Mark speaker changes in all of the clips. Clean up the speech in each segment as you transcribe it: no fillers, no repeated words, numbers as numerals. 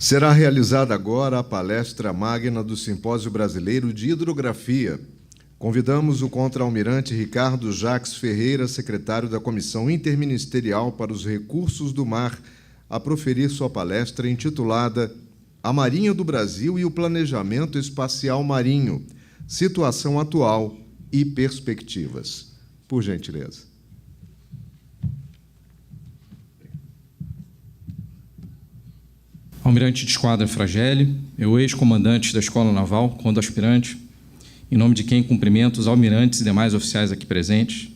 Speaker 1: Será realizada agora a palestra magna do Simpósio Brasileiro de Hidrografia. Convidamos o contra-almirante Ricardo Jacques Ferreira, secretário da Comissão Interministerial para os Recursos do Mar, a proferir sua palestra intitulada A Marinha do Brasil e o Planejamento Espacial Marinho, Situação Atual e Perspectivas. Por gentileza.
Speaker 2: Almirante de Esquadra Fragelli, eu ex-comandante da Escola Naval, contra-aspirante, em nome de quem cumprimento os almirantes e demais oficiais aqui presentes,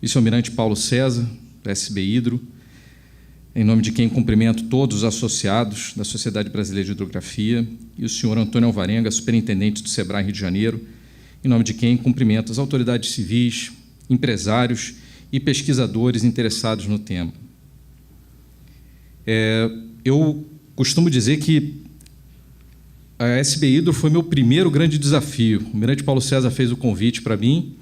Speaker 2: vice-almirante Paulo César, da SB Hidro, em nome de quem cumprimento todos os associados da Sociedade Brasileira de Hidrografia, e o senhor Antônio Alvarenga, superintendente do SEBRAE Rio de Janeiro, em nome de quem cumprimento as autoridades civis, empresários e pesquisadores interessados no tema. Eu costumo dizer que a SB Hidro foi meu primeiro grande desafio. O almirante Paulo César fez o convite para mim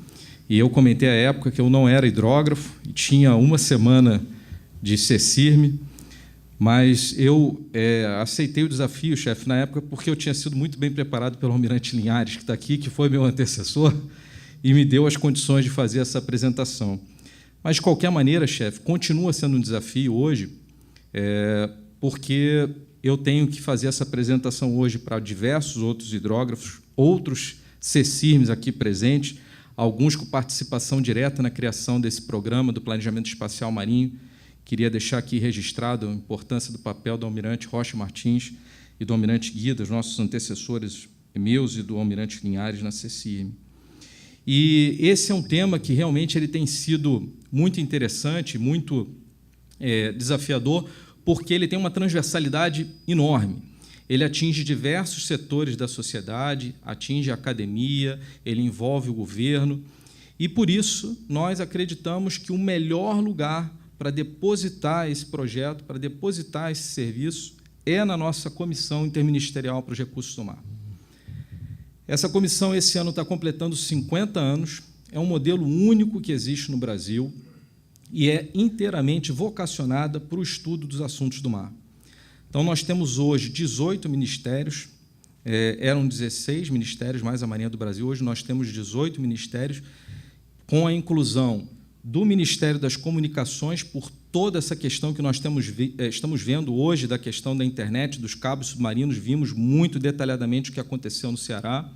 Speaker 2: e eu comentei à época que eu não era hidrógrafo e tinha uma semana de CECIRM, mas eu aceitei o desafio, chefe, na época, porque eu tinha sido muito bem preparado pelo almirante Linhares, que está aqui, que foi meu antecessor, e me deu as condições de fazer essa apresentação. Mas, de qualquer maneira, chefe, continua sendo um desafio hoje, porque eu tenho que fazer essa apresentação hoje para diversos outros hidrógrafos, outros CECIRMs aqui presentes, alguns com participação direta na criação desse programa do Planejamento Espacial Marinho. Queria deixar aqui registrado a importância do papel do almirante Rocha Martins e do almirante Guida, os nossos antecessores meus e do almirante Linhares na CECIRM. E esse é um tema que realmente ele tem sido muito interessante, muito desafiador, porque ele tem uma transversalidade enorme. Ele atinge diversos setores da sociedade, atinge a academia, ele envolve o governo, e, por isso, nós acreditamos que o melhor lugar para depositar esse projeto, para depositar esse serviço, é na nossa Comissão Interministerial para os Recursos do Mar. Essa comissão, esse ano, está completando 50 anos, é um modelo único que existe no Brasil, e é inteiramente vocacionada para o estudo dos assuntos do mar. Então, nós temos hoje 18 ministérios, eram 16 ministérios, mais a Marinha do Brasil, hoje nós temos 18 ministérios, com a inclusão do Ministério das Comunicações, por toda essa questão que nós estamos vendo hoje, da questão da internet, dos cabos submarinos, vimos muito detalhadamente o que aconteceu no Ceará,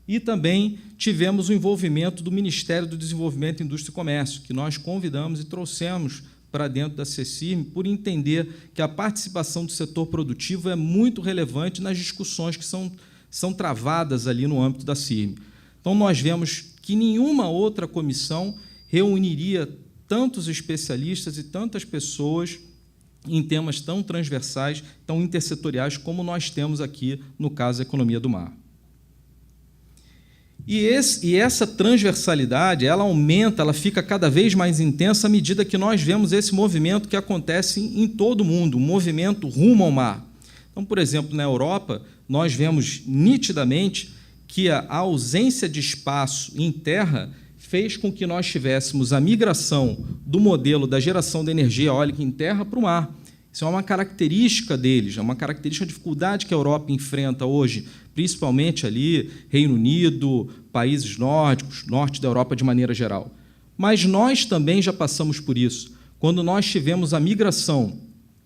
Speaker 2: e também tivemos o envolvimento do Ministério do Desenvolvimento, Indústria e Comércio, que nós convidamos e trouxemos para dentro da CECIRM, por entender que a participação do setor produtivo é muito relevante nas discussões que são travadas ali no âmbito da CIRM. Então, nós vemos que nenhuma outra comissão reuniria tantos especialistas e tantas pessoas em temas tão transversais, tão intersetoriais, como nós temos aqui no caso da economia do mar. E essa transversalidade, ela aumenta, ela fica cada vez mais intensa à medida que nós vemos esse movimento que acontece em todo o mundo, um movimento rumo ao mar. Então, por exemplo, na Europa, nós vemos nitidamente que a ausência de espaço em terra fez com que nós tivéssemos a migração do modelo da geração de energia eólica em terra para o mar. Isso é uma característica deles, é uma característica da dificuldade que a Europa enfrenta hoje, principalmente ali, Reino Unido, países nórdicos, norte da Europa de maneira geral. Mas nós também já passamos por isso. Quando nós tivemos a migração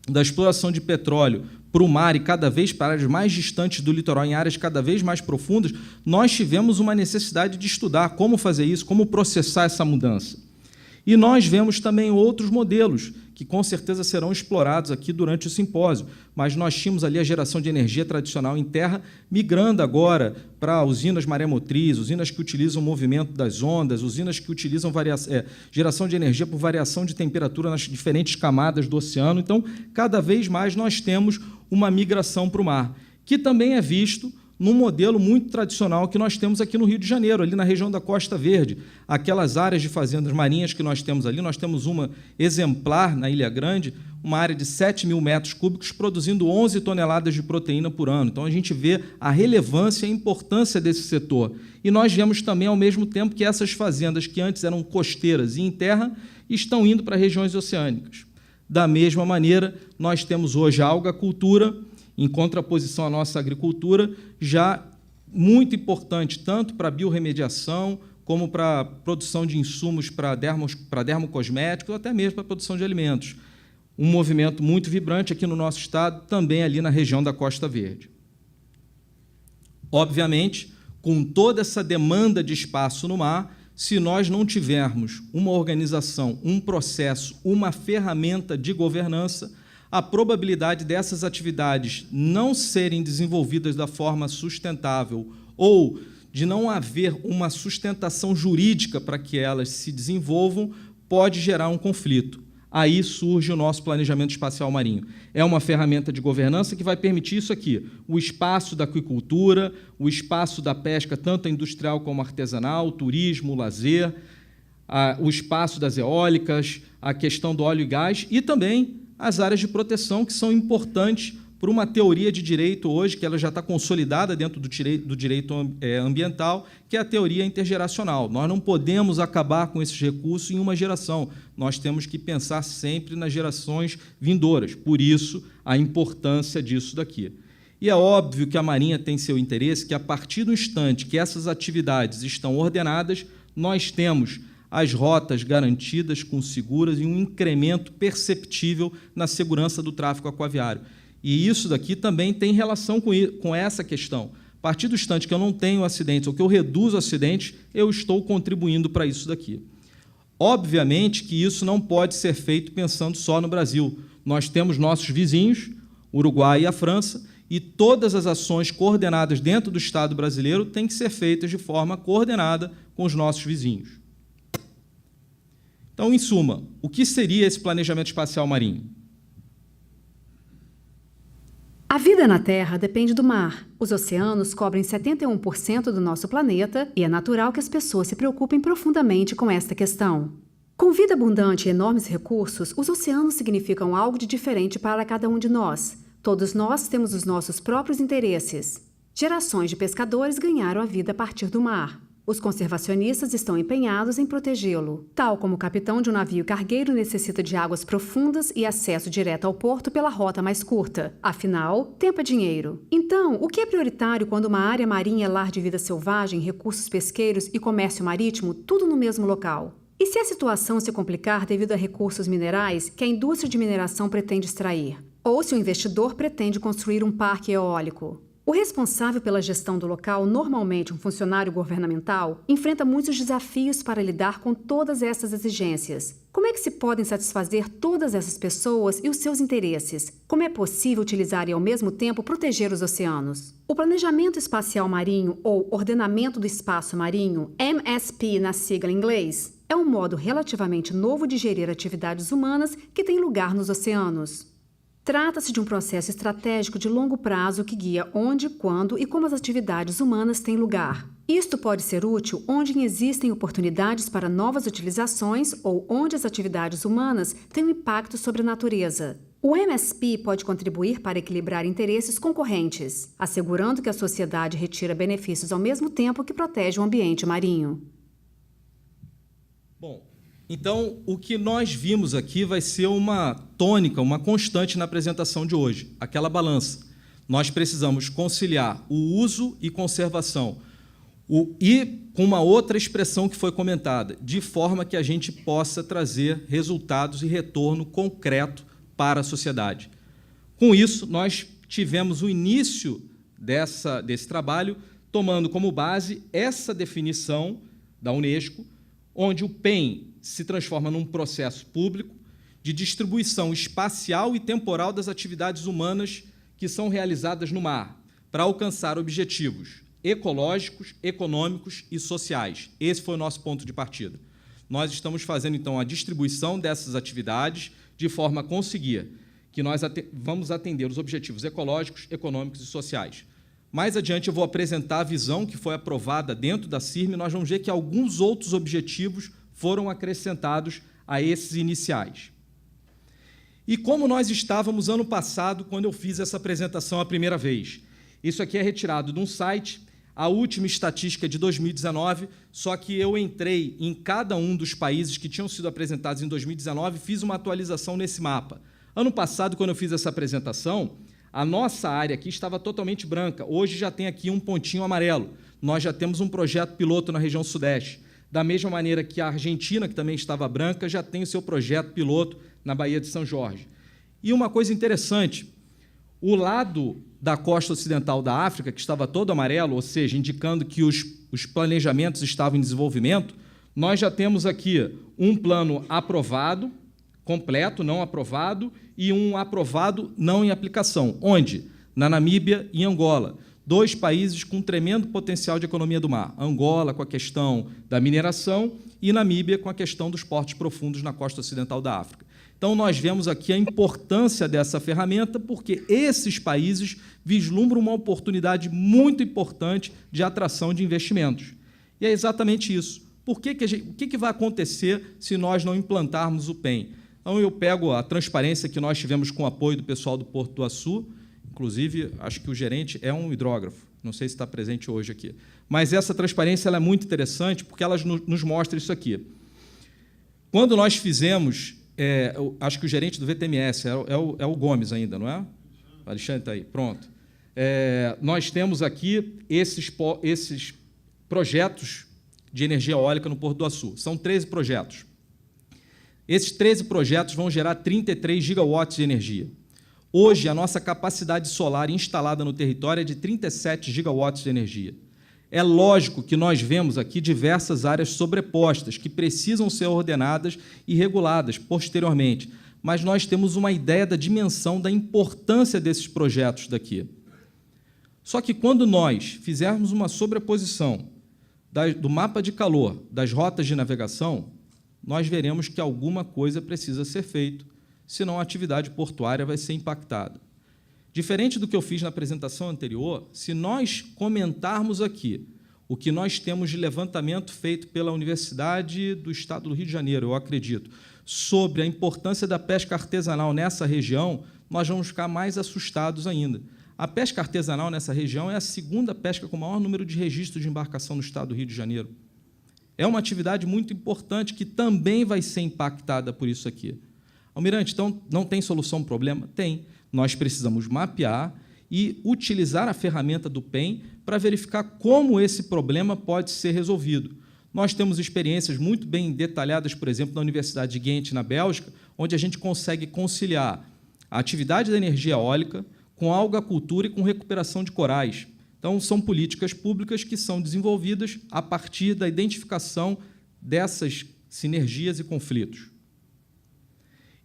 Speaker 2: da exploração de petróleo para o mar e cada vez para áreas mais distantes do litoral, em áreas cada vez mais profundas, nós tivemos uma necessidade de estudar como fazer isso, como processar essa mudança. E nós vemos também outros modelos, que com certeza serão explorados aqui durante o simpósio, mas nós tínhamos ali a geração de energia tradicional em terra, migrando agora para usinas maremotriz, usinas que utilizam o movimento das ondas, usinas que utilizam geração de energia por variação de temperatura nas diferentes camadas do oceano. Então, cada vez mais nós temos uma migração para o mar, que também é visto num modelo muito tradicional que nós temos aqui no Rio de Janeiro, ali na região da Costa Verde. Aquelas áreas de fazendas marinhas que nós temos ali, nós temos uma exemplar na Ilha Grande, uma área de 7 mil metros cúbicos, produzindo 11 toneladas de proteína por ano. Então, a gente vê a relevância e a importância desse setor. E nós vemos também, ao mesmo tempo, que essas fazendas que antes eram costeiras e em terra estão indo para regiões oceânicas. Da mesma maneira, nós temos hoje a algacultura em contraposição à nossa agricultura, já muito importante, tanto para a biorremediação, como para a produção de insumos para dermocosméticos, ou até mesmo para a produção de alimentos. Um movimento muito vibrante aqui no nosso estado, também ali na região da Costa Verde. Obviamente, com toda essa demanda de espaço no mar, se nós não tivermos uma organização, um processo, uma ferramenta de governança, a probabilidade dessas atividades não serem desenvolvidas da forma sustentável ou de não haver uma sustentação jurídica para que elas se desenvolvam pode gerar um conflito. Aí surge o nosso planejamento espacial marinho. É uma ferramenta de governança que vai permitir isso aqui, o espaço da aquicultura, o espaço da pesca, tanto industrial como artesanal, turismo, lazer, o espaço das eólicas, a questão do óleo e gás e também as áreas de proteção, que são importantes por uma teoria de direito hoje, que ela já está consolidada dentro do direito ambiental, que é a teoria intergeracional. Nós não podemos acabar com esses recursos em uma geração, nós temos que pensar sempre nas gerações vindouras, por isso a importância disso daqui. E é óbvio que a Marinha tem seu interesse, que a partir do instante que essas atividades estão ordenadas, nós temos as rotas garantidas com seguras e um incremento perceptível na segurança do tráfego aquaviário. E isso daqui também tem relação com essa questão. A partir do instante que eu não tenho acidentes ou que eu reduzo acidentes, eu estou contribuindo para isso daqui. Obviamente que isso não pode ser feito pensando só no Brasil. Nós temos nossos vizinhos, o Uruguai e a França, e todas as ações coordenadas dentro do Estado brasileiro têm que ser feitas de forma coordenada com os nossos vizinhos. Então, em suma, o que seria esse planejamento espacial marinho?
Speaker 3: A vida na Terra depende do mar. Os oceanos cobrem 71% do nosso planeta e é natural que as pessoas se preocupem profundamente com esta questão. Com vida abundante e enormes recursos, os oceanos significam algo de diferente para cada um de nós. Todos nós temos os nossos próprios interesses. Gerações de pescadores ganharam a vida a partir do mar. Os conservacionistas estão empenhados em protegê-lo, tal como o capitão de um navio cargueiro necessita de águas profundas e acesso direto ao porto pela rota mais curta. Afinal, tempo é dinheiro. Então, o que é prioritário quando uma área marinha é lar de vida selvagem, recursos pesqueiros e comércio marítimo, tudo no mesmo local? E se a situação se complicar devido a recursos minerais que a indústria de mineração pretende extrair? Ou se o investidor pretende construir um parque eólico? O responsável pela gestão do local, normalmente um funcionário governamental, enfrenta muitos desafios para lidar com todas essas exigências. Como é que se podem satisfazer todas essas pessoas e os seus interesses? Como é possível utilizar e, ao mesmo tempo, proteger os oceanos? O Planejamento Espacial Marinho, ou Ordenamento do Espaço Marinho, MSP na sigla em inglês, é um modo relativamente novo de gerir atividades humanas que tem lugar nos oceanos. Trata-se de um processo estratégico de longo prazo que guia onde, quando e como as atividades humanas têm lugar. Isto pode ser útil onde existem oportunidades para novas utilizações ou onde as atividades humanas têm um impacto sobre a natureza. O MSP pode contribuir para equilibrar interesses concorrentes, assegurando que a sociedade retira benefícios ao mesmo tempo que protege o ambiente marinho.
Speaker 2: Bom, então, o que nós vimos aqui vai ser uma tônica, uma constante na apresentação de hoje, aquela balança. Nós precisamos conciliar o uso e conservação, e com uma outra expressão que foi comentada, de forma que a gente possa trazer resultados e retorno concreto para a sociedade. Com isso, nós tivemos o início desse trabalho, tomando como base essa definição da Unesco, onde o PEN se transforma num processo público de distribuição espacial e temporal das atividades humanas que são realizadas no mar, para alcançar objetivos ecológicos, econômicos e sociais. Esse foi o nosso ponto de partida. Nós estamos fazendo, então, a distribuição dessas atividades de forma a conseguir que nós vamos atender os objetivos ecológicos, econômicos e sociais. Mais adiante, eu vou apresentar a visão que foi aprovada dentro da CIRM, e nós vamos ver que alguns outros objetivos foram acrescentados a esses iniciais. E como nós estávamos ano passado, quando eu fiz essa apresentação a primeira vez? Isso aqui é retirado de um site, a última estatística é de 2019, só que eu entrei em cada um dos países que tinham sido apresentados em 2019 e fiz uma atualização nesse mapa. Ano passado, quando eu fiz essa apresentação, A nossa área aqui estava totalmente branca. Hoje já tem aqui um pontinho amarelo. Nós já temos um projeto piloto na região sudeste. Da mesma maneira que a Argentina, que também estava branca, já tem o seu projeto piloto na Baía de São Jorge. E uma coisa interessante, o lado da costa ocidental da África, que estava todo amarelo, ou seja, indicando que os planejamentos estavam em desenvolvimento, nós já temos aqui um plano aprovado, completo, não aprovado, e um aprovado não em aplicação. Onde? Na Namíbia e Angola. 2 países com tremendo potencial de economia do mar. Angola com a questão da mineração e Namíbia com a questão dos portos profundos na costa ocidental da África. Então, nós vemos aqui a importância dessa ferramenta, porque esses países vislumbram uma oportunidade muito importante de atração de investimentos. E é exatamente isso. O que vai acontecer se nós não implantarmos o PEM? Então, eu pego a transparência que nós tivemos com o apoio do pessoal do Porto do Açu, inclusive, acho que o gerente é um hidrógrafo, não sei se está presente hoje aqui. Mas essa transparência ela é muito interessante, porque ela nos mostra isso aqui. Quando nós fizemos, acho que o gerente do VTMS é o Gomes ainda, não é? O Alexandre está aí, pronto. Nós temos aqui esses projetos de energia eólica no Porto do Açu. São 13 projetos. Esses 13 projetos vão gerar 33 gigawatts de energia. Hoje, a nossa capacidade solar instalada no território é de 37 gigawatts de energia. É lógico que nós vemos aqui diversas áreas sobrepostas que precisam ser ordenadas e reguladas posteriormente, mas nós temos uma ideia da dimensão, da importância desses projetos daqui. Só que, quando nós fizermos uma sobreposição do mapa de calor das rotas de navegação, nós veremos que alguma coisa precisa ser feita, senão a atividade portuária vai ser impactada. Diferente do que eu fiz na apresentação anterior, se nós comentarmos aqui o que nós temos de levantamento feito pela Universidade do Estado do Rio de Janeiro, eu acredito, sobre a importância da pesca artesanal nessa região, nós vamos ficar mais assustados ainda. A pesca artesanal nessa região é a segunda pesca com o maior número de registros de embarcação no Estado do Rio de Janeiro. É uma atividade muito importante que também vai ser impactada por isso aqui. Almirante, então, não tem solução ao problema? Tem. Nós precisamos mapear e utilizar a ferramenta do PEM para verificar como esse problema pode ser resolvido. Nós temos experiências muito bem detalhadas, por exemplo, na Universidade de Ghent, na Bélgica, onde a gente consegue conciliar a atividade da energia eólica com algacultura e com recuperação de corais. Então, são políticas públicas que são desenvolvidas a partir da identificação dessas sinergias e conflitos.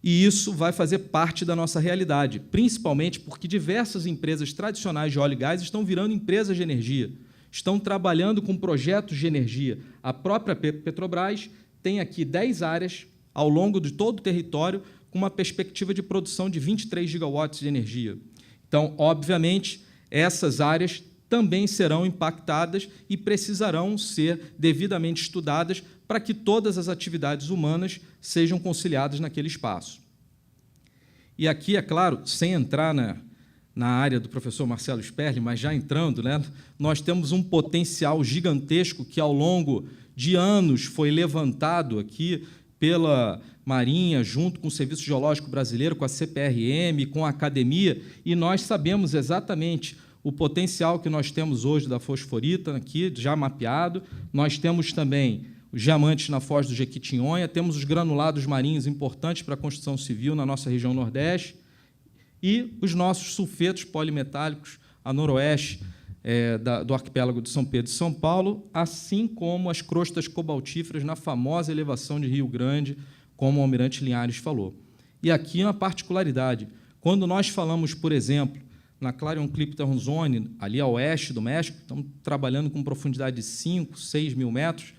Speaker 2: E isso vai fazer parte da nossa realidade, principalmente porque diversas empresas tradicionais de óleo e gás estão virando empresas de energia, estão trabalhando com projetos de energia. A própria Petrobras tem aqui 10 áreas ao longo de todo o território com uma perspectiva de produção de 23 gigawatts de energia. Então, obviamente, essas áreas também serão impactadas e precisarão ser devidamente estudadas para que todas as atividades humanas sejam conciliadas naquele espaço. E aqui, é claro, sem entrar na área do professor Marcelo Sperling, mas já entrando, né, nós temos um potencial gigantesco que, ao longo de anos, foi levantado aqui pela Marinha, junto com o Serviço Geológico Brasileiro, com a CPRM, com a academia, e nós sabemos exatamente o potencial que nós temos hoje da fosforita, aqui, já mapeado. Nós temos também os diamantes na Foz do Jequitinhonha, temos os granulados marinhos importantes para a construção civil na nossa região Nordeste e os nossos sulfetos polimetálicos a noroeste do arquipélago de São Pedro e São Paulo, assim como as crostas cobaltíferas na famosa elevação de Rio Grande, como o almirante Linhares falou. E aqui uma particularidade. Quando nós falamos, por exemplo, na Clarion Clipperton Zone, ali a oeste do México, estamos trabalhando com profundidade de 5, 6 mil metros.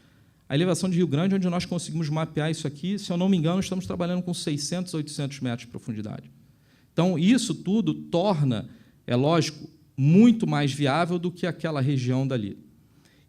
Speaker 2: A elevação de Rio Grande, onde nós conseguimos mapear isso aqui, se eu não me engano, estamos trabalhando com 600, 800 metros de profundidade. Então, isso tudo torna, é lógico, muito mais viável do que aquela região dali.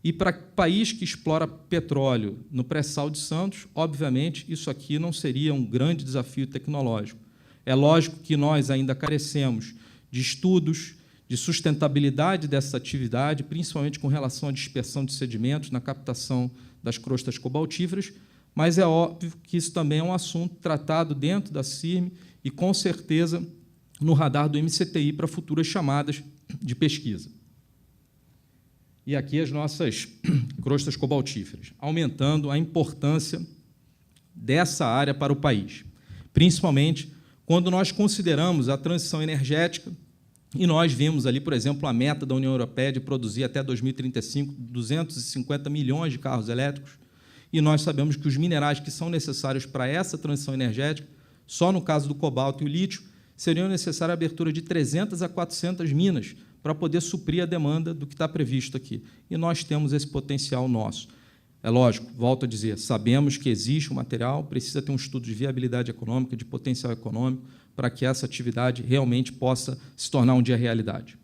Speaker 2: E para país que explora petróleo no pré-sal de Santos, obviamente, isso aqui não seria um grande desafio tecnológico. É lógico que nós ainda carecemos de estudos, de sustentabilidade dessa atividade, principalmente com relação à dispersão de sedimentos na captação das crostas cobaltíferas, mas é óbvio que isso também é um assunto tratado dentro da CIRM e, com certeza, no radar do MCTI para futuras chamadas de pesquisa. E aqui as nossas crostas cobaltíferas, aumentando a importância dessa área para o país, principalmente quando nós consideramos a transição energética e nós vimos ali, por exemplo, a meta da União Europeia de produzir até 2035 250 milhões de carros elétricos, e nós sabemos que os minerais que são necessários para essa transição energética, só no caso do cobalto e o lítio, seriam necessária a abertura de 300 a 400 minas para poder suprir a demanda do que está previsto aqui. E nós temos esse potencial nosso. É lógico, volto a dizer, sabemos que existe o material, precisa ter um estudo de viabilidade econômica, de potencial econômico, para que essa atividade realmente possa se tornar um dia realidade.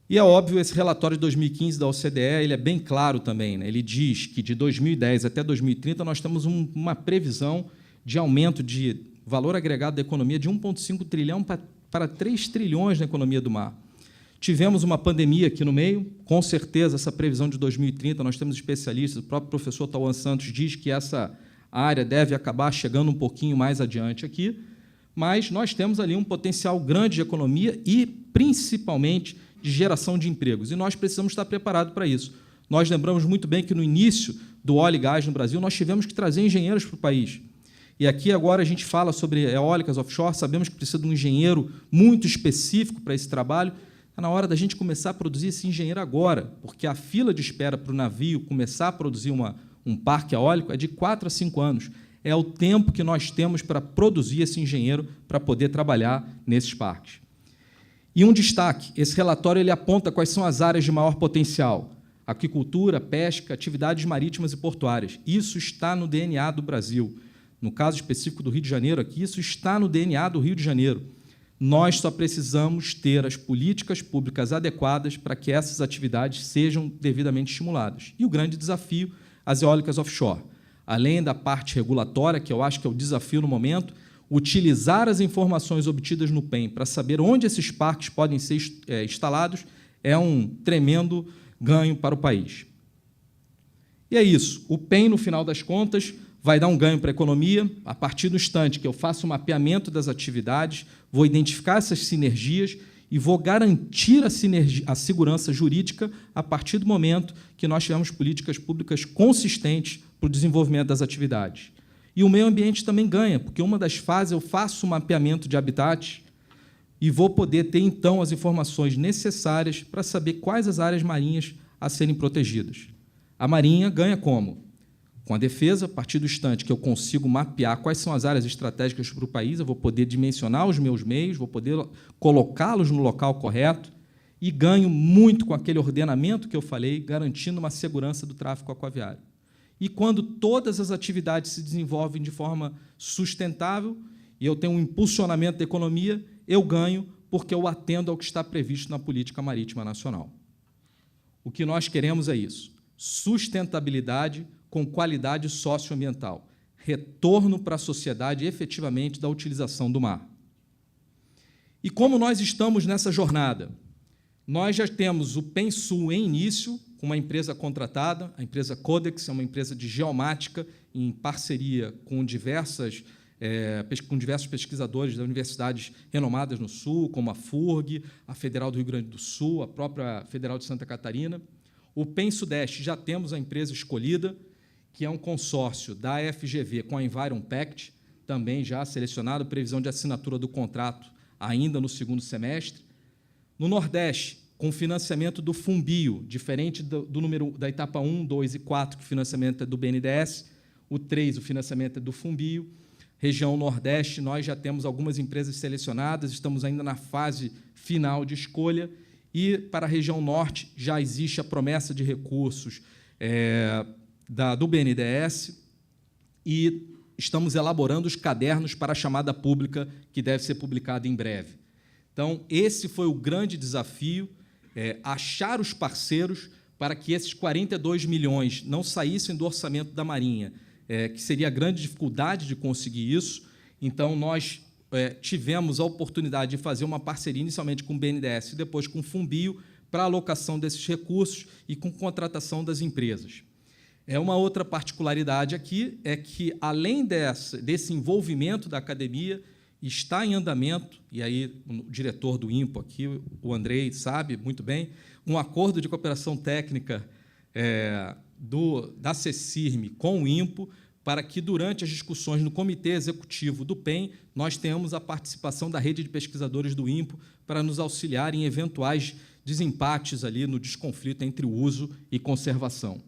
Speaker 2: E é óbvio, esse relatório de 2015 da OCDE ele é bem claro também, né? Ele diz que de 2010 até 2030 nós temos uma previsão de aumento de valor agregado da economia de 1,5 trilhão para 3 trilhões na economia do mar. Tivemos uma pandemia aqui no meio, com certeza essa previsão de 2030, nós temos especialistas, o próprio professor Tauan Santos diz que essa área deve acabar chegando um pouquinho mais adiante aqui, mas nós temos ali um potencial grande de economia e, principalmente, de geração de empregos, e nós precisamos estar preparados para isso. Nós lembramos muito bem que, no início do óleo e gás no Brasil, nós tivemos que trazer engenheiros para o país. E aqui agora a gente fala sobre eólicas offshore, sabemos que precisa de um engenheiro muito específico para esse trabalho. Está na hora da gente começar a produzir esse engenheiro agora, porque a fila de espera para o navio começar a produzir um parque eólico é de 4 a 5 anos. É o tempo que nós temos para produzir esse engenheiro para poder trabalhar nesses parques. E um destaque, esse relatório ele aponta quais são as áreas de maior potencial: aquicultura, pesca, atividades marítimas e portuárias. Isso está no DNA do Brasil. No caso específico do Rio de Janeiro, aqui, isso está no DNA do Rio de Janeiro. Nós só precisamos ter as políticas públicas adequadas para que essas atividades sejam devidamente estimuladas. E o grande desafio, as eólicas offshore. Além da parte regulatória, que eu acho que é o desafio no momento, utilizar as informações obtidas no PEM para saber onde esses parques podem ser instalados é um tremendo ganho para o país. E é isso. O PEM, no final das contas, vai dar um ganho para a economia, a partir do instante que eu faço o mapeamento das atividades, vou identificar essas sinergias e vou garantir a segurança jurídica a partir do momento que nós tivermos políticas públicas consistentes para o desenvolvimento das atividades. E o meio ambiente também ganha, porque uma das fases eu faço o mapeamento de habitats e vou poder ter, então, as informações necessárias para saber quais as áreas marinhas a serem protegidas. A Marinha ganha como? Com a defesa, a partir do instante que eu consigo mapear quais são as áreas estratégicas para o país, eu vou poder dimensionar os meus meios, vou poder colocá-los no local correto e ganho muito com aquele ordenamento que eu falei, garantindo uma segurança do tráfego aquaviário. E quando todas as atividades se desenvolvem de forma sustentável e eu tenho um impulsionamento da economia, eu ganho porque eu atendo ao que está previsto na política marítima nacional. O que nós queremos é isso: sustentabilidade com qualidade socioambiental, retorno para a sociedade efetivamente da utilização do mar. E como nós estamos nessa jornada? Nós já temos o PENSUL em início, com uma empresa contratada, a empresa Codex, é uma empresa de geomática, em parceria com diversos pesquisadores das universidades renomadas no Sul, como a FURG, a Federal do Rio Grande do Sul, a própria Federal de Santa Catarina. O PEN Sudeste, já temos a empresa escolhida, que é um consórcio da FGV com a Environ Pact, também já selecionado, previsão de assinatura do contrato ainda no segundo semestre. No Nordeste, com financiamento do FUNBio, diferente do número da etapa 1, 2 e 4, que o financiamento é do BNDES, o 3, o financiamento é do FUNBio. Região Nordeste, nós já temos algumas empresas selecionadas, estamos ainda na fase final de escolha, e para a região Norte já existe a promessa de recursos do BNDES e estamos elaborando os cadernos para a chamada pública, que deve ser publicada em breve. Então, esse foi o grande desafio, achar os parceiros para que esses 42 milhões não saíssem do orçamento da Marinha, que seria a grande dificuldade de conseguir isso. Então, nós tivemos a oportunidade de fazer uma parceria inicialmente com o BNDES e depois com o FUNBio para a alocação desses recursos e com contratação das empresas. Uma outra particularidade aqui é que, além desse envolvimento da academia, está em andamento, e aí o diretor do INPO aqui, o Andrei, sabe muito bem, um acordo de cooperação técnica da CECIRM com o INPO, para que, durante as discussões no Comitê Executivo do PEN, nós tenhamos a participação da rede de pesquisadores do INPO para nos auxiliar em eventuais desempates ali no desconflito entre uso e conservação.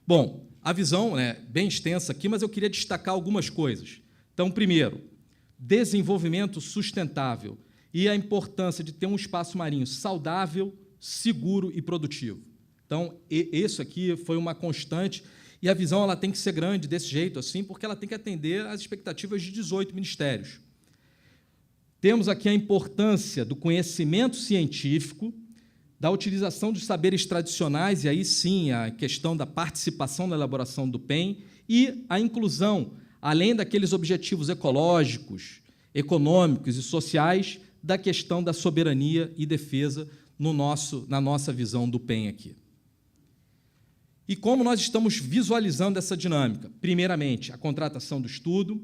Speaker 2: Bom, a visão é bem extensa aqui, mas eu queria destacar algumas coisas. Então, primeiro, desenvolvimento sustentável e a importância de ter um espaço marinho saudável, seguro e produtivo. Então, isso aqui foi uma constante, e a visão ela tem que ser grande desse jeito, assim, porque ela tem que atender às expectativas de 18 ministérios. Temos aqui a importância do conhecimento científico, da utilização dos saberes tradicionais, e aí sim a questão da participação na elaboração do PEN, e a inclusão, além daqueles objetivos ecológicos, econômicos e sociais, da questão da soberania e defesa na nossa visão do PEN aqui. E como nós estamos visualizando essa dinâmica? Primeiramente, a contratação do estudo,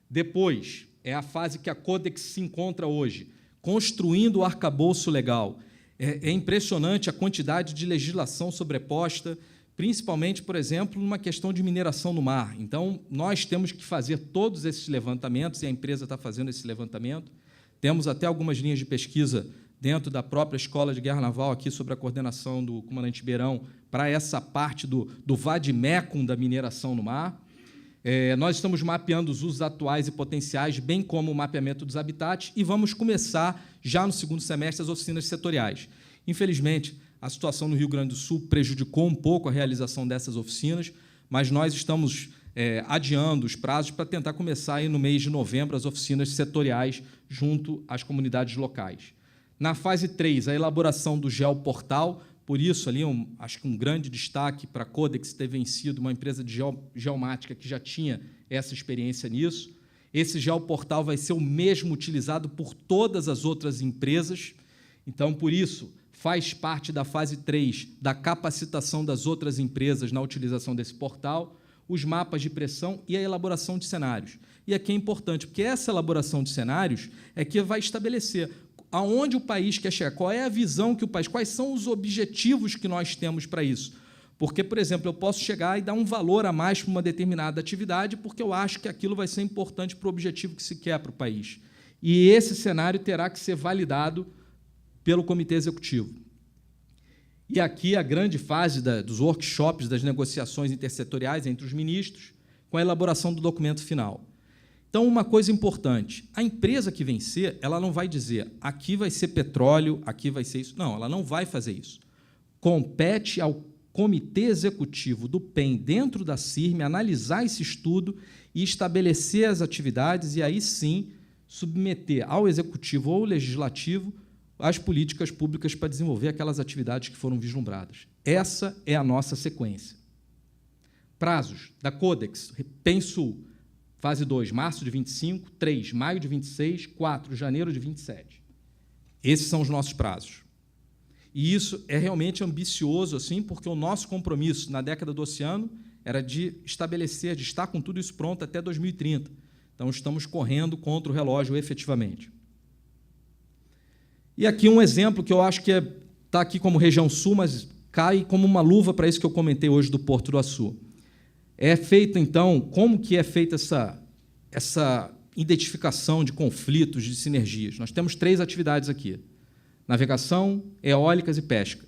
Speaker 2: depois, é a fase que a Codex se encontra hoje, construindo o arcabouço legal. É impressionante a quantidade de legislação sobreposta, principalmente, por exemplo, numa questão de mineração no mar. Então, nós temos que fazer todos esses levantamentos, e a empresa está fazendo esse levantamento. Temos até algumas linhas de pesquisa dentro da própria Escola de Guerra Naval, aqui sobre a coordenação do comandante Beirão, para essa parte do vademecum da mineração no mar. Nós estamos mapeando os usos atuais e potenciais, bem como o mapeamento dos habitats, e vamos começar, já no segundo semestre, as oficinas setoriais. Infelizmente, a situação no Rio Grande do Sul prejudicou um pouco a realização dessas oficinas, mas nós estamos adiando os prazos para tentar começar aí no mês de novembro as oficinas setoriais junto às comunidades locais. Na fase 3, a elaboração do geoportal, por isso, ali, acho que um grande destaque para a Codex ter vencido uma empresa de geomática que já tinha essa experiência nisso. Esse geoportal vai ser o mesmo utilizado por todas as outras empresas, então, por isso, faz parte da fase 3 da capacitação das outras empresas na utilização desse portal, os mapas de pressão e a elaboração de cenários. E aqui é importante, porque essa elaboração de cenários é que vai estabelecer aonde o país quer chegar, qual é a visão que o país, quais são os objetivos que nós temos para isso. Porque, por exemplo, eu posso chegar e dar um valor a mais para uma determinada atividade porque eu acho que aquilo vai ser importante para o objetivo que se quer para o país. E esse cenário terá que ser validado pelo Comitê Executivo. E aqui a grande fase dos workshops, das negociações intersetoriais entre os ministros, com a elaboração do documento final. Então, uma coisa importante, a empresa que vencer, ela não vai dizer aqui vai ser petróleo, aqui vai ser isso. Não, ela não vai fazer isso. Compete ao Comitê Executivo do PEN, dentro da CIRM, analisar esse estudo e estabelecer as atividades e, aí sim, submeter ao Executivo ou ao Legislativo as políticas públicas para desenvolver aquelas atividades que foram vislumbradas. Essa é a nossa sequência. Prazos da Codex, PEN Sul, fase 2, março de 25, 3, maio de 26, 4, janeiro de 27. Esses são os nossos prazos. E isso é realmente ambicioso, assim, porque o nosso compromisso na década do oceano era de estabelecer, de estar com tudo isso pronto até 2030. Então, estamos correndo contra o relógio efetivamente. E aqui um exemplo que eu acho que está aqui como região sul, mas cai como uma luva para isso que eu comentei hoje do Porto do Açu. É feito, então, como que é feita essa identificação de conflitos, de sinergias? Nós temos 3 atividades aqui: navegação, eólicas e pesca.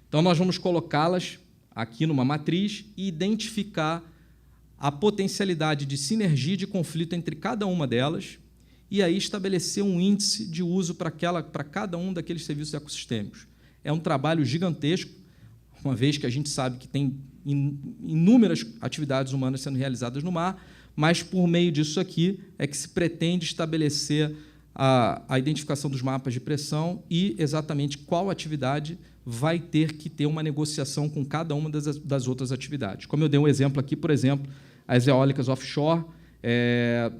Speaker 2: Então, nós vamos colocá-las aqui numa matriz e identificar a potencialidade de sinergia e de conflito entre cada uma delas e aí estabelecer um índice de uso para cada um daqueles serviços ecossistêmicos. É um trabalho gigantesco, uma vez que a gente sabe que tem inúmeras atividades humanas sendo realizadas no mar, mas, por meio disso aqui, é que se pretende estabelecer a identificação dos mapas de pressão e exatamente qual atividade vai ter que ter uma negociação com cada uma das outras atividades. Como eu dei um exemplo aqui, por exemplo, as eólicas offshore,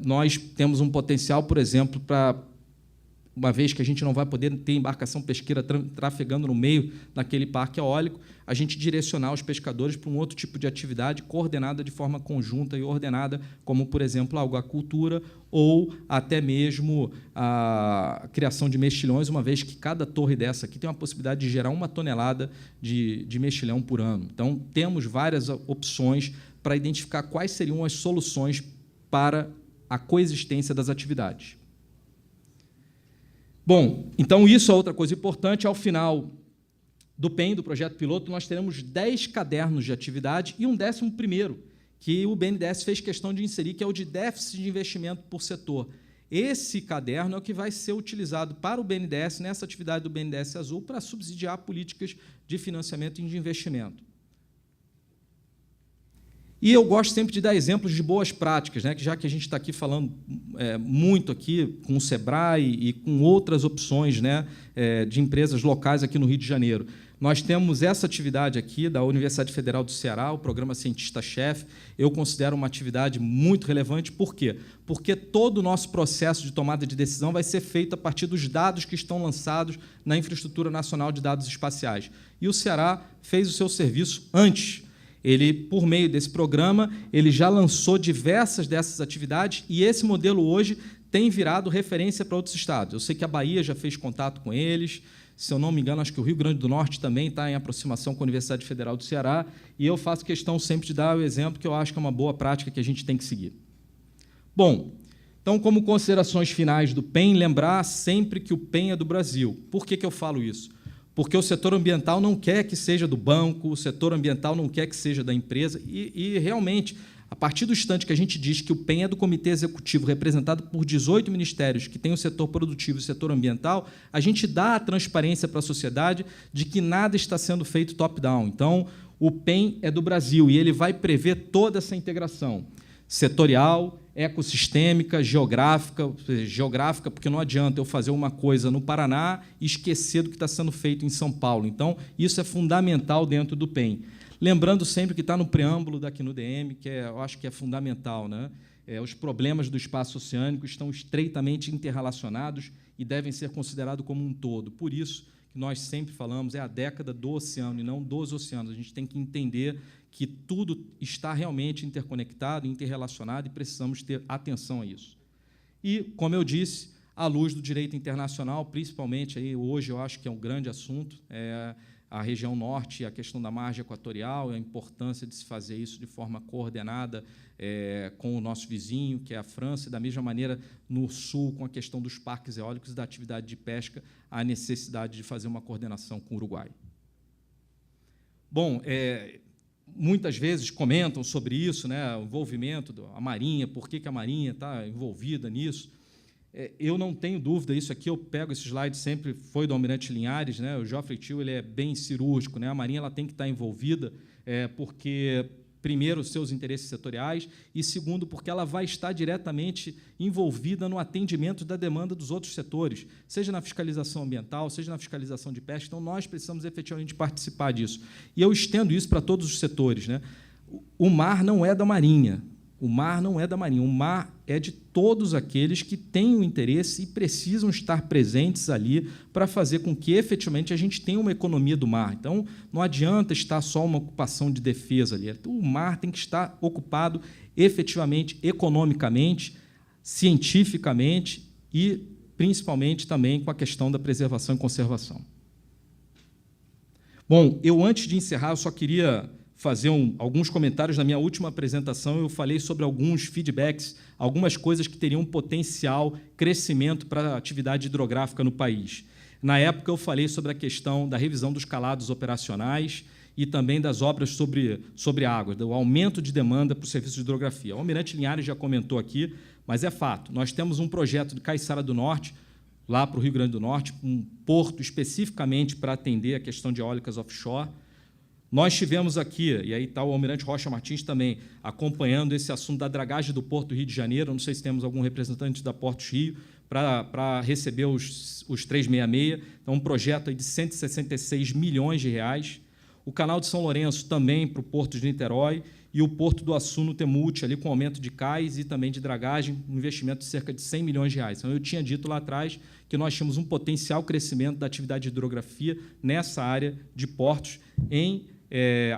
Speaker 2: nós temos um potencial, por exemplo, para uma vez que a gente não vai poder ter embarcação pesqueira trafegando no meio daquele parque eólico, a gente direcionar os pescadores para um outro tipo de atividade coordenada de forma conjunta e ordenada, como, por exemplo, a algacultura ou até mesmo a criação de mexilhões, uma vez que cada torre dessa aqui tem uma possibilidade de gerar 1 tonelada de mexilhão por ano. Então, temos várias opções para identificar quais seriam as soluções para a coexistência das atividades. Bom, então isso é outra coisa importante. Ao final do PEN, do projeto piloto, nós teremos 10 cadernos de atividade e um 11º, que o BNDES fez questão de inserir, que é o de déficit de investimento por setor. Esse caderno é o que vai ser utilizado para o BNDES, nessa atividade do BNDES Azul, para subsidiar políticas de financiamento e de investimento. E eu gosto sempre de dar exemplos de boas práticas, né? Que já que a gente está aqui falando muito aqui com o SEBRAE e com outras opções, né, de empresas locais aqui no Rio de Janeiro. Nós temos essa atividade aqui da Universidade Federal do Ceará, o programa Cientista-Chefe. Eu considero uma atividade muito relevante. Por quê? Porque todo o nosso processo de tomada de decisão vai ser feito a partir dos dados que estão lançados na Infraestrutura Nacional de Dados Espaciais. E o Ceará fez o seu serviço antes. Ele, por meio desse programa, ele já lançou diversas dessas atividades e esse modelo hoje tem virado referência para outros estados. Eu sei que a Bahia já fez contato com eles, se eu não me engano, acho que o Rio Grande do Norte também está em aproximação com a Universidade Federal do Ceará, e eu faço questão sempre de dar o exemplo que eu acho que é uma boa prática que a gente tem que seguir. Bom, então, como considerações finais do PEN, lembrar sempre que o PEN é do Brasil. Por que eu falo isso? Porque o setor ambiental não quer que seja do banco, o setor ambiental não quer que seja da empresa, e realmente, a partir do instante que a gente diz que o PEN é do Comitê Executivo, representado por 18 ministérios que tem o setor produtivo e o setor ambiental, a gente dá a transparência para a sociedade de que nada está sendo feito top-down. Então, o PEN é do Brasil e ele vai prever toda essa integração setorial, ecossistêmica, geográfica, porque não adianta eu fazer uma coisa no Paraná e esquecer do que está sendo feito em São Paulo. Então, isso é fundamental dentro do PEN. Lembrando sempre que está no preâmbulo da CNUDM, que eu acho que é fundamental, né? Os problemas do espaço oceânico estão estreitamente interrelacionados e devem ser considerados como um todo. Por isso que nós sempre falamos, é a década do oceano e não dos oceanos. A gente tem que entender que tudo está realmente interconectado, interrelacionado, e precisamos ter atenção a isso. E, como eu disse, à luz do direito internacional, principalmente aí, hoje eu acho que é um grande assunto, a região norte, a questão da margem equatorial, a importância de se fazer isso de forma coordenada com o nosso vizinho, que é a França, e, da mesma maneira, no sul, com a questão dos parques eólicos e da atividade de pesca, a necessidade de fazer uma coordenação com o Uruguai. Bom, muitas vezes comentam sobre isso, né, o envolvimento da Marinha, por que a Marinha está envolvida nisso. Eu não tenho dúvida, isso aqui eu pego esse slide, sempre foi do Almirante Linhares, né, o Geoffrey Teal ele é bem cirúrgico, né, a Marinha ela tem que estar envolvida, porque, primeiro, os seus interesses setoriais, e, segundo, porque ela vai estar diretamente envolvida no atendimento da demanda dos outros setores, seja na fiscalização ambiental, seja na fiscalização de pesca. Então, nós precisamos efetivamente participar disso. E eu estendo isso para todos os setores, né? O mar não é da Marinha. O mar não é da Marinha. O mar é de todos aqueles que têm o interesse e precisam estar presentes ali para fazer com que, efetivamente, a gente tenha uma economia do mar. Então, não adianta estar só uma ocupação de defesa ali. O mar tem que estar ocupado efetivamente, economicamente, cientificamente e, principalmente, também com a questão da preservação e conservação. Bom, antes de encerrar, eu só queria fazer alguns comentários. Na minha última apresentação, eu falei sobre alguns feedbacks, algumas coisas que teriam potencial crescimento para a atividade hidrográfica no país. Na época, eu falei sobre a questão da revisão dos calados operacionais e também das obras sobre água, do aumento de demanda para o serviço de hidrografia. O Almirante Linhares já comentou aqui, mas é fato. Nós temos um projeto de Caiçara do Norte, lá para o Rio Grande do Norte, um porto especificamente para atender a questão de eólicas offshore. Nós tivemos aqui, e aí está o Almirante Rocha Martins também, acompanhando esse assunto da dragagem do Porto do Rio de Janeiro. Não sei se temos algum representante da Portos Rio para receber os 366. Então, um projeto aí de 166 milhões de reais. O canal de São Lourenço também para o Porto de Niterói e o Porto do Açu no Temute, ali com aumento de cais e também de dragagem, um investimento de cerca de R$100 milhões. Então, eu tinha dito lá atrás que nós tínhamos um potencial crescimento da atividade de hidrografia nessa área de portos em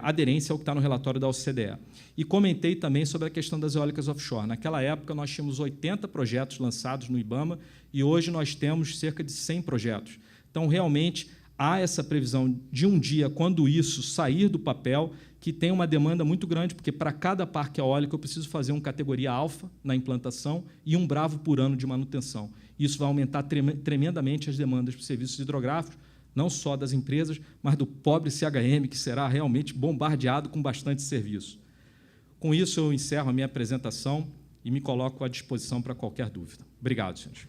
Speaker 2: aderência ao que está no relatório da OCDE. E comentei também sobre a questão das eólicas offshore. Naquela época, nós tínhamos 80 projetos lançados no IBAMA e hoje nós temos cerca de 100 projetos. Então, realmente, há essa previsão de um dia, quando isso sair do papel, que tem uma demanda muito grande, porque para cada parque eólico eu preciso fazer uma categoria alfa na implantação e um bravo por ano de manutenção. Isso vai aumentar tremendamente as demandas por serviços hidrográficos, não só das empresas, mas do pobre CHM, que será realmente bombardeado com bastante serviço. Com isso, eu encerro a minha apresentação e me coloco à disposição para qualquer dúvida. Obrigado, senhores.